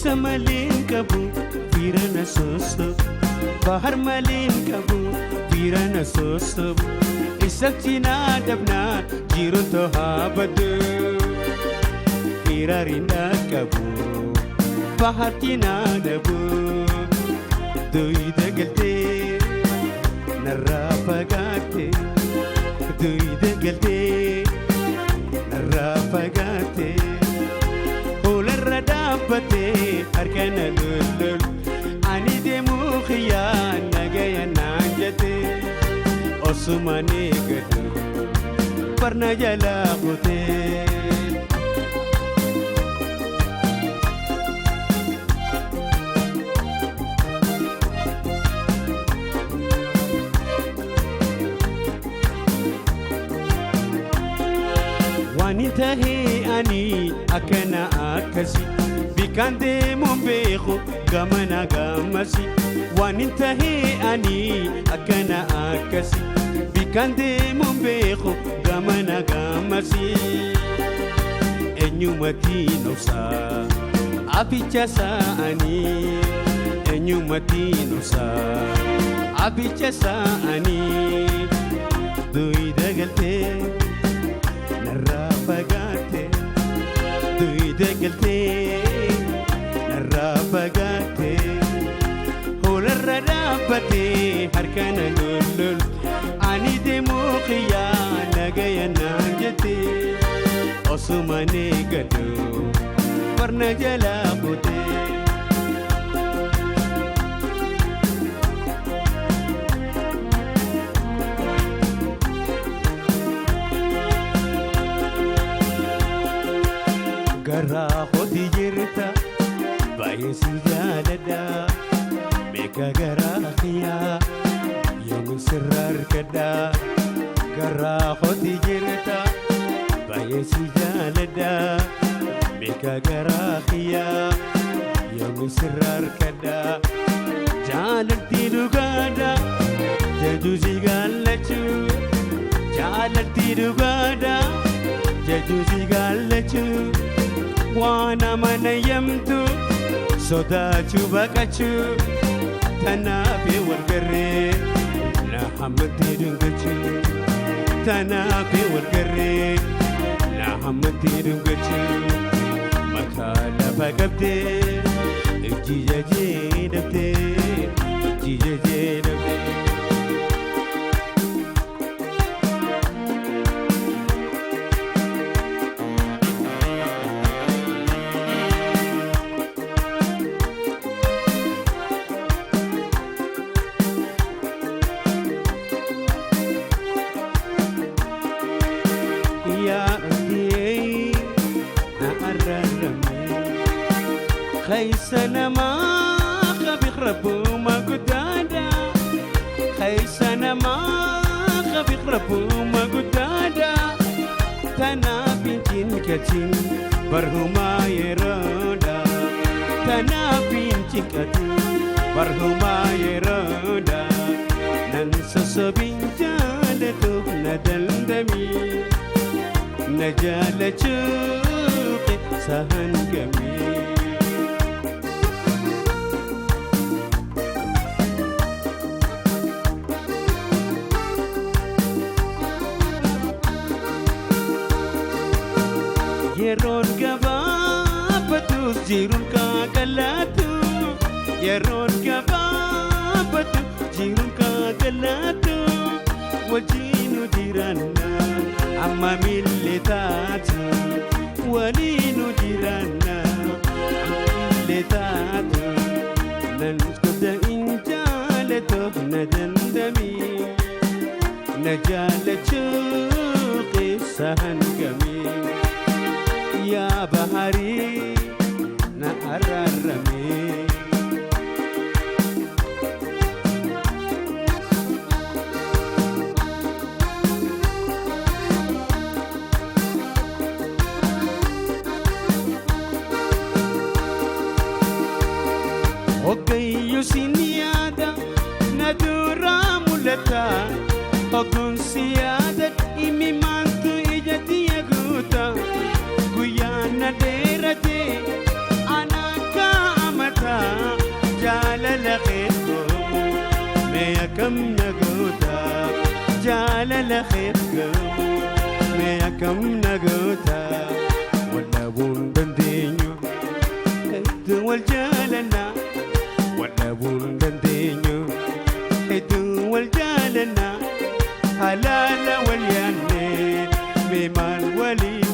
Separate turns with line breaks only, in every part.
Samalin kabu virana soso bahar malin kabu virana soso isakchina dabna jiru to habadu irarinda kabu bahar kina dabu doi dagalte narra pagate doi dagalte narra pagate radapate arkana lulul ani de mukhiya nagaya nanjate osmane gadu parna jala khote wanita he ani akana akasi bikande mumbekho gamana gamasi wanita he ani akana akasi bikande mumbekho gamana gamasi enyumati nosa abichasa ani enyumati nosa abichasa ani doi dagalte narra pagate doi dagalte narra pagate hola radapate harkana lulul ani de mukhiya nagaya nanjate osmane gadu parna jala khote gara khodi jirta bayesi jalada meka gara khiya yom sirrar kada gara khodi jirta bayesi jalada meka gara khiya yom sirrar kada jalati dugada jajuzi galachu jalati dugada jajuzi galachu وانا من يمتو صداتو بكاتو تنافي والقري لا حمدي دنقتو تنافي والقري لا حمدي دنقتو مكالا بقبتي اجي جاجي دبتي اجي جاجي دبتي خيسنا ما خبيخ ربو ما قدادا خيسنا ما خبيخ ربو ما قدادا تنا بنتين كتين برهما يرودا تنا بنتين كتين برهما يرودا ننسى سبين جالتو ندندمي نجال شوقي سهن قمي yeron gababatu jirun kagalatu yeron gababatu jirun kagalatu wajinu diranna amma milletatu walinu diranna milletatu nanskoda injaleto nadandami najalachu qisahan gami يا بحري نهررمي اوكي سينيادا ندورا مولتا اوكن سيادا إمي مانتو إجتي يغوتا Guyana derate خيركم ما كم نقوتا ولا بندندينيو الدول جالنا ولا بندندينيو الدول جالنا هلالا واليانين بمال وليكو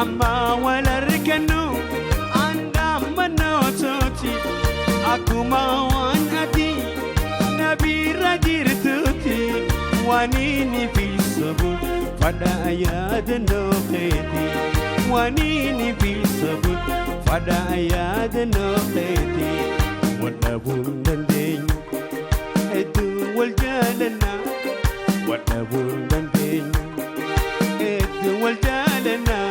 أما ولا ركنو عندما نوتي أكما وانتي نبي رجير توتي وانيني في صبر فدا أياد نوخيتي وانيني في صبر فدا أياد نوخيتي ونبون دندين الدول جالنا ونبون دندين الدول جالنا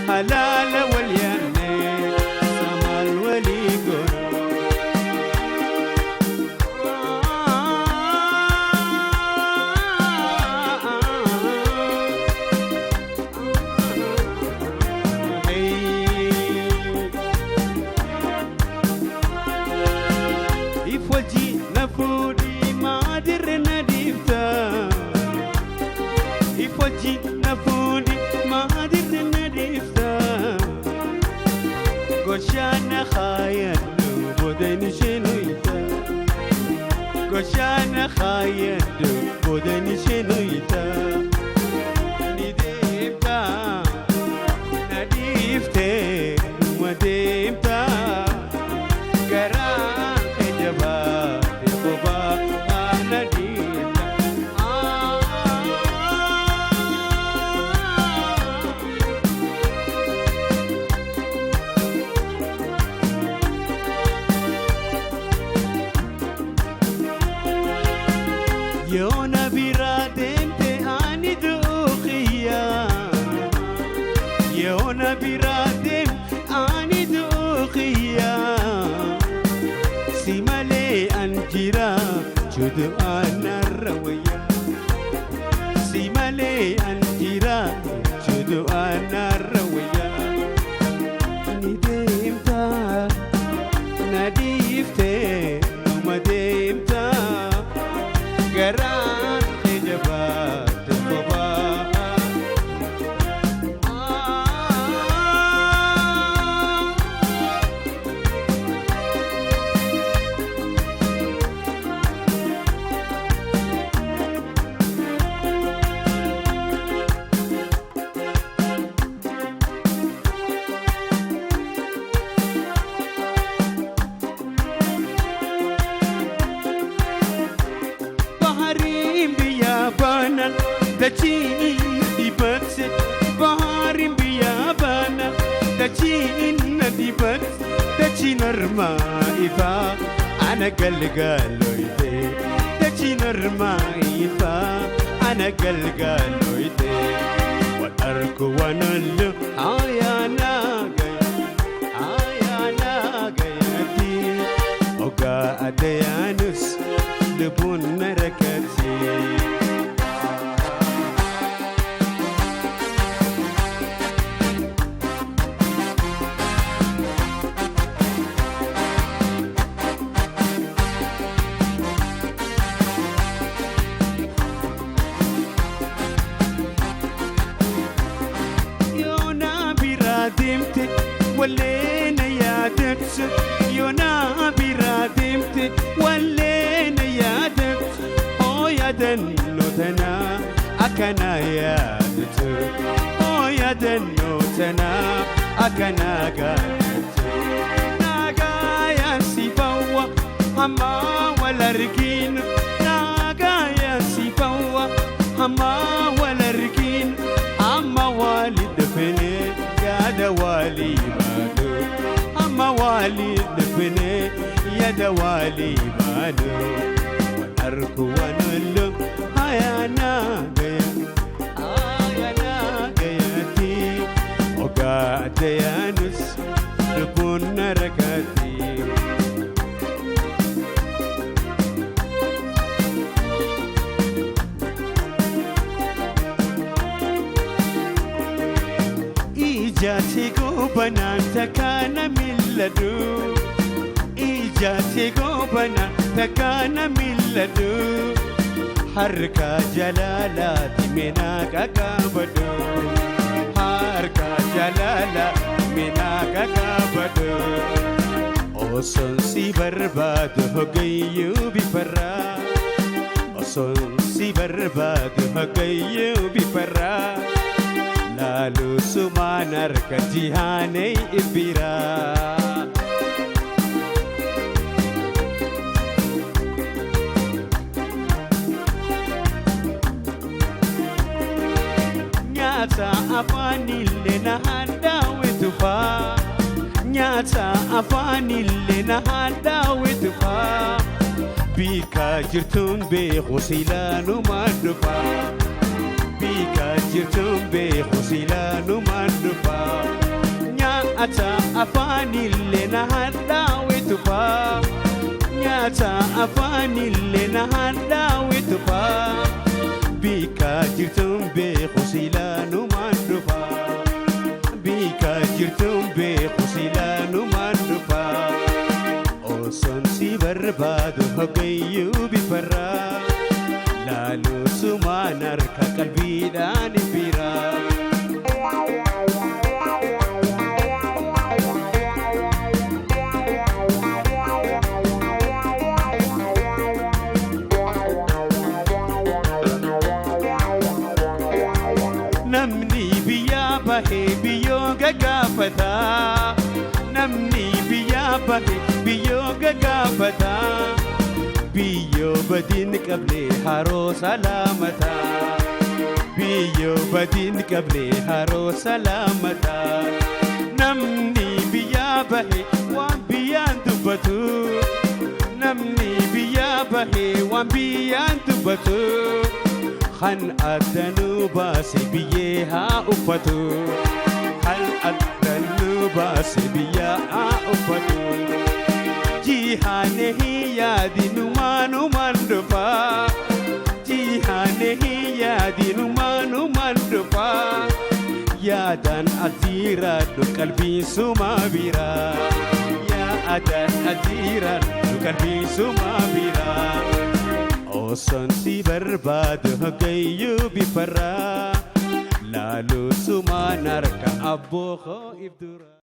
هلال واليانين سما الوليقون إفوجي نفودي ما درنا ديفتا إفوجي نفودي ما درنا ديفتا Goshana khayanu bodani shenuita Goshana khayanu bodani shenuita Nidifta nadifte madifta Garan khejaba dekhoba nadifta يونا بيرادنتي اني دوخيا يونا بيرادن اني دوخيا سيمالي انجيرا جدو انا الرويا سيمالي انجيرا جدو انا الرويا نديمتا نديفتي ومديمتا Garan khejaba dekhoba Dachin di bakse baharim biyabana Dachin di bakse Dachin arma ifa ana galgaloide Dachin arma ifa ana galgaloide wa arku wanallu ayana gayati oga adayanus lebun narakati ولينا يا دبس يونا برادمت ولينا يا دبس او يا دنو تنا اكنا يا دبس او يا دنو تنا اكنا قالت ناقا يا سيبوا اما ولا ركين ناقا يا سيبوا اما ولا ركين اما والد فني يا دوالي مالو أما والد فني يا دوالي مالو والأركو ونلو هيا ناقيا ناقياتي وقعد يانس نبون ركاتي Ijati gobanaan takkaana mil'adhu Ijati gobanaan takkaana mil'adhu Harka jalaalaati minaa qaqabadhu Harka jalaalaati minaa qaqabadhu Osoon si barbaadu hogayyuu bifarraa Osoon si barbaadu hogayyuu bifarraa Laalu sumaan harka jihaanee ibbiraa Nyaata afaanillee na handaawetu faa Nyaata afaanillee na handaawetu faa Bika jirtuun beeku silaanumaan dhufaa Bika jirtuun beeku silaanumaan dhufaa Nyaata afaanillee na handaawetu faa Nyaata afaanillee na handaawetu faa Bika jirtuun beeku silaanumaan dhufaa Bika jirtuun beeku silaanumaan dhufaa Osoon si barbaadu hogayyuu bifarraa Laalu sumaan harka qalbiidhaan ibbiraa Namni biyyaa bahee biyyoo gagaafataa Namni biyyaa bahee biyyoo gagaafataa Biyyoo badiin qablee haroo salaamataa Biyyoo badiin qablee haroo salaamataa Namni biyyaa bahee waan biyyaan dubbatu Namni biyyaa bahee waan biyyaan dubbatu Kan addanuu baase biyyee haa uffatu Kan addanuu baase biyyaa haa uffatu Jihaane hin yaadinumaan dhufaa Jihaane hin yaadinumaan dhufaa Yaadaan atiiraadhu qalbiin sumaa biraa Yaadaan atiiraadhu qalbiin sumaa biraa Osoon si barbaadu hogayyuu bifarraa Laalu sumaan harka abboo koo ibduraa